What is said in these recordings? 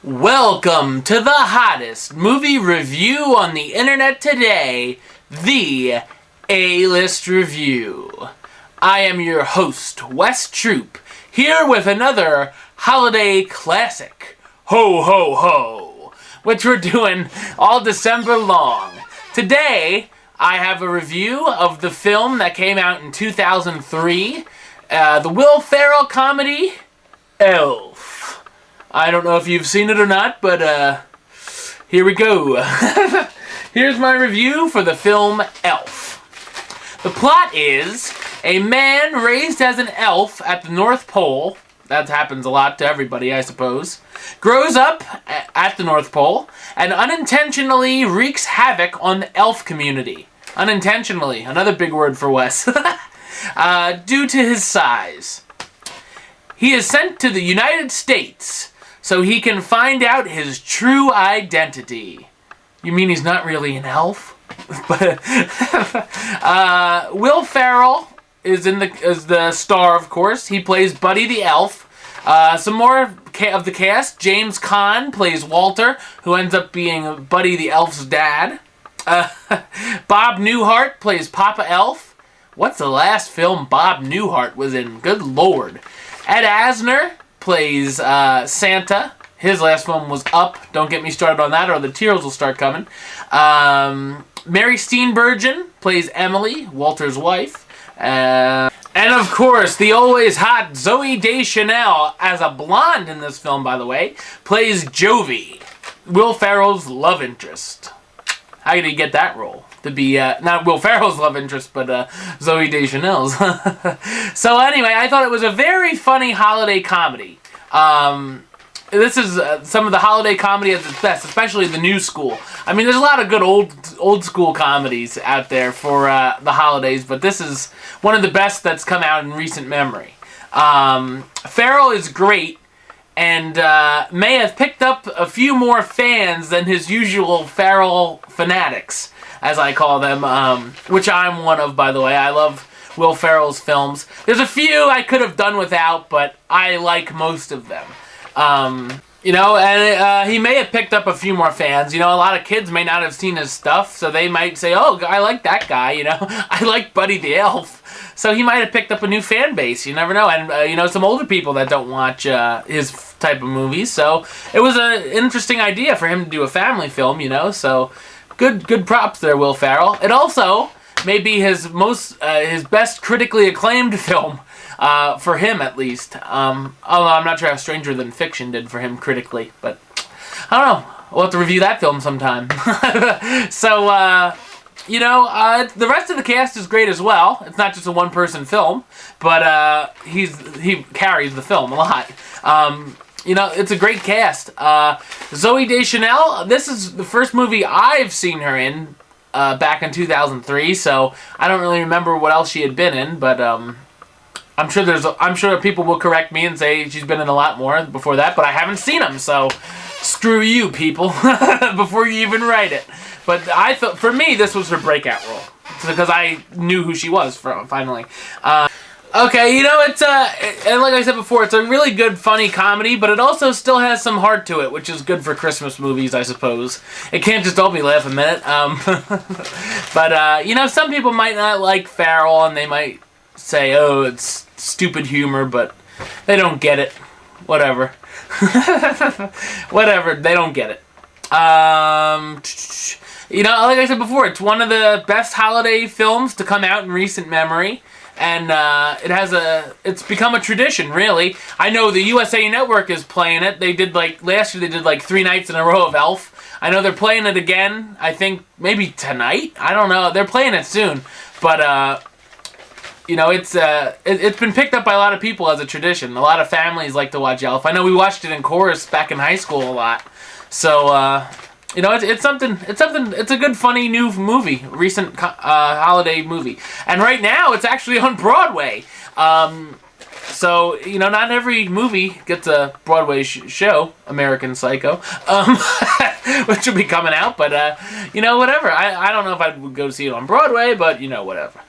Welcome to the hottest movie review on the internet today, the A-List Review. I am your host, Wes Troop, here with another holiday classic, Ho Ho Ho, which we're doing all December long. Today, I have a review of the film that came out in 2003, the Will Ferrell comedy, Elf. I don't know if you've seen it or not, but here we go. Here's my review for the film Elf. The plot is a man raised as an elf at the North Pole, that happens a lot to everybody, I suppose, grows up at the North Pole and unintentionally wreaks havoc on the elf community. Unintentionally, another big word for Wes. Due to his size. He is sent to the United States so he can find out his true identity. You mean he's not really an elf? Will Ferrell is the star, of course. He plays Buddy the Elf. Some more of the cast. James Caan plays Walter, who ends up being Buddy the Elf's dad. Bob Newhart plays Papa Elf. What's the last film Bob Newhart was in? Good Lord. Ed Asner plays Santa. His last film was Up. Don't get me started on that or the tears will start coming. Mary Steenburgen plays Emily, Walter's wife. And of course, the always hot Zooey Deschanel, as a blonde in this film, by the way, plays Jovi, Will Ferrell's love interest. How did he get that role? To be, not Will Ferrell's love interest, but Zooey Deschanel's. So anyway, I thought it was a very funny holiday comedy. This is some of the holiday comedy at its best, especially the new school. I mean, there's a lot of good old school comedies out there for the holidays, but this is one of the best that's come out in recent memory. Ferrell is great, and may have picked up a few more fans than his usual Ferrell fanatics, as I call them, which I'm one of, by the way. I love Will Ferrell's films. There's a few I could have done without, but I like most of them. He may have picked up a few more fans. You know, a lot of kids may not have seen his stuff, so they might say, oh, I like that guy, you know. I like Buddy the Elf. So he might have picked up a new fan base. You never know. And, some older people that don't watch his type of movies. So it was an interesting idea for him to do a family film, you know. So good props there, Will Ferrell. It also may be his best critically acclaimed film. For him, at least. Although I'm not sure how Stranger Than Fiction did for him critically, but I don't know. We'll have to review that film sometime. So, the rest of the cast is great as well. It's not just a one-person film, but he carries the film a lot. It's a great cast. Zooey Deschanel, this is the first movie I've seen her in back in 2003, so I don't really remember what else she had been in, but I'm sure people will correct me and say she's been in a lot more before that, but I haven't seen them, so screw you, people, before you even write it. But I thought, for me, this was her breakout role, because I knew who she was finally. Okay, it's and like I said before, it's a really good, funny comedy, but it also still has some heart to it, which is good for Christmas movies, I suppose. It can't just all be laugh a minute. But some people might not like Ferrell, and they might say, oh, it's stupid humor, but they don't get it. Whatever. Whatever, they don't get it. Like I said before, it's one of the best holiday films to come out in recent memory, and it's become a tradition, really. I know the USA Network is playing it. Last year they did 3 nights in a row of Elf. I know they're playing it again, I think maybe tonight? I don't know. They're playing it soon, but it's been picked up by a lot of people as a tradition. A lot of families like to watch Elf. I know we watched it in chorus back in high school a lot. So, it's something. It's a good, funny new movie, recent holiday movie. And right now, it's actually on Broadway. So, not every movie gets a Broadway show, American Psycho, which will be coming out. But whatever. I don't know if I would go see it on Broadway, but whatever.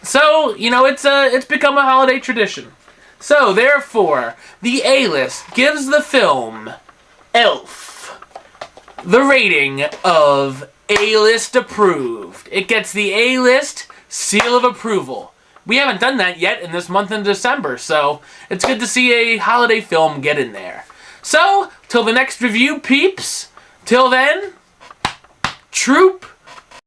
So, it's become a holiday tradition. So, therefore, the A-List gives the film Elf the rating of A-List approved. It gets the A-List seal of approval. We haven't done that yet in this month in December, so it's good to see a holiday film get in there. So, till the next review, peeps, till then, troop